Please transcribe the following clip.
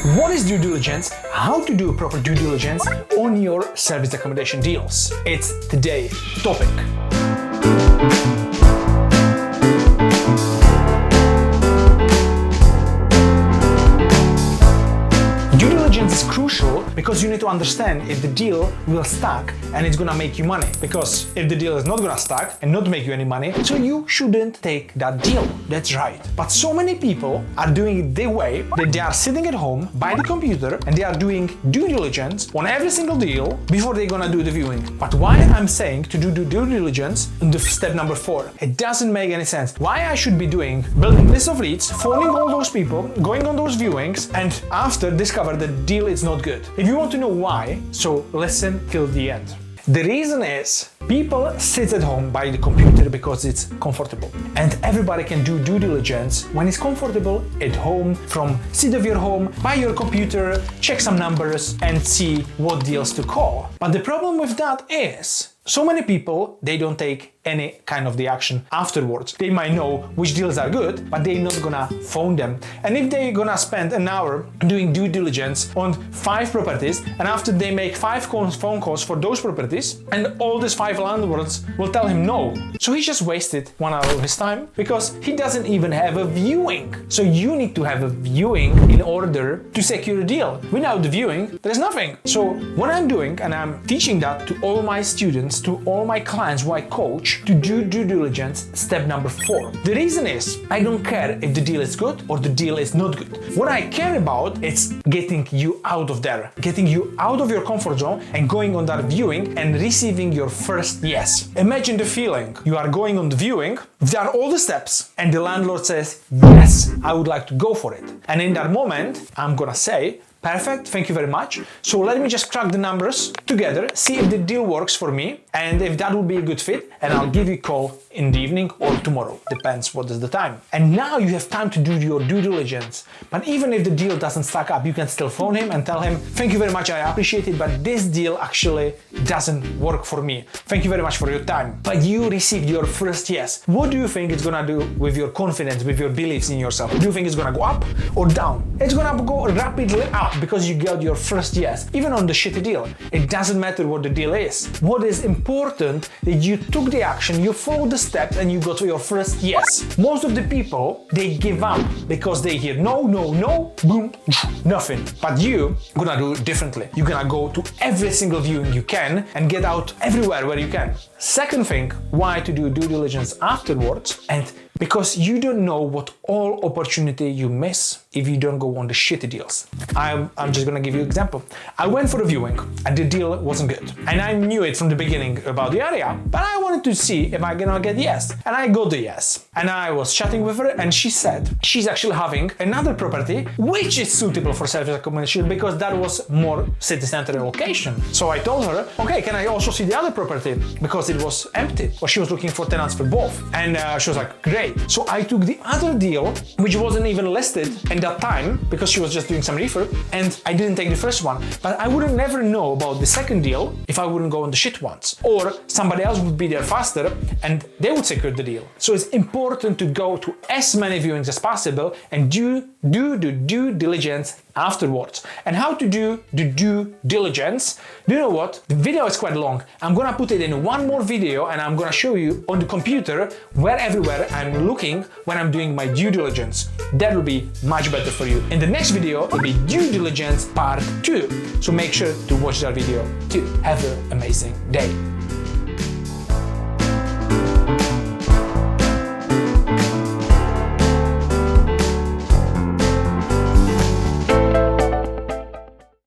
what is due diligence, how to do proper due diligence on your service accommodation deals. It's today's topic. Due diligence is crucial because you need to understand if the deal will stack and it's gonna make you money. Because if the deal is not gonna stack and not make you any money, so you shouldn't take that deal. That's right. But so many people are doing it their way that they are sitting at home by the computer and they are doing due diligence on every single deal before they're gonna do the viewing. But why I'm saying to do due diligence in the step number 4? It doesn't make any sense. Why I should be building list of leads, phoning all those people, going on those viewings, and after discover the deal is not good. If you want to know why, so listen till the end. The reason is people sit at home by the computer because it's comfortable. And everybody can do due diligence when it's comfortable at home, from seat of your home, by your computer, check some numbers and see what deals to call. But the problem with that is so many people, they don't take any kind of the action afterwards. They might know which deals are good, but they're not gonna phone them. And if they're gonna spend an hour doing due diligence on 5 properties, and after they make 5 phone calls for those properties, and all these 5 landlords will tell him no. So he just wasted 1 hour of his time because he doesn't even have a viewing. So you need to have a viewing in order to secure a deal. Without the viewing, there's nothing. So what I'm doing, and I'm teaching that to all my students, to all my clients who I coach, to do due diligence, step number 4. The reason is, I don't care if the deal is good or the deal is not good. What I care about is getting you out of there, getting you out of your comfort zone and going on that viewing and receiving your first yes. Imagine the feeling. You are going on the viewing, there are all the steps, and the landlord says, yes, I would like to go for it. And in that moment, I'm gonna say, perfect, thank you very much. So let me just crack the numbers together, see if the deal works for me, and if that would be a good fit, and I'll give you a call in the evening or tomorrow, depends what is the time. And now you have time to do your due diligence. But even if the deal doesn't stack up, you can still phone him and tell him, thank you very much, I appreciate it, but this deal actually doesn't work for me. Thank you very much for your time. But you received your first yes. What do you think it's gonna do with your confidence, with your beliefs in yourself? Do you think it's gonna go up or down? It's gonna go rapidly up because you got your first yes. Even on the shitty deal, it doesn't matter what the deal is. What is important that you took the action, you followed the steps, and you got to your first yes. Most of the people, they give up because they hear no, no, no, boom, nothing. But you gonna do it differently. You're gonna go to every single viewing you can and get out everywhere where you can. Second thing, why to do due diligence afterwards, and because you don't know what all opportunity you miss if you don't go on the shitty deals. I'm just gonna give you an example. I went for a viewing and the deal wasn't good. And I knew it from the beginning about the area, but I wanted to see if I'm gonna get yes. And I got the yes. And I was chatting with her and she said she's actually having another property which is suitable for service accommodation because that was more city center location. So I told her, okay, can I also see the other property? Because it was empty. Or she was looking for tenants for both. And she was like, great. So I took the other deal, which wasn't even listed in that time because she was just doing some refurb, and I didn't take the first one. But I would never know about the second deal if I wouldn't go on the shit ones. Or somebody else would be there faster and they would secure the deal. So it's important to go to as many viewings as possible and do the due diligence afterwards. And how to do the due diligence? Do you know what? The video is quite long. I'm gonna put it in one more video and I'm gonna show you on the computer where everywhere I'm looking when I'm doing my due diligence. That will be much better for you. In the next video will be due diligence part 2. So make sure to watch that video too. Have an amazing day.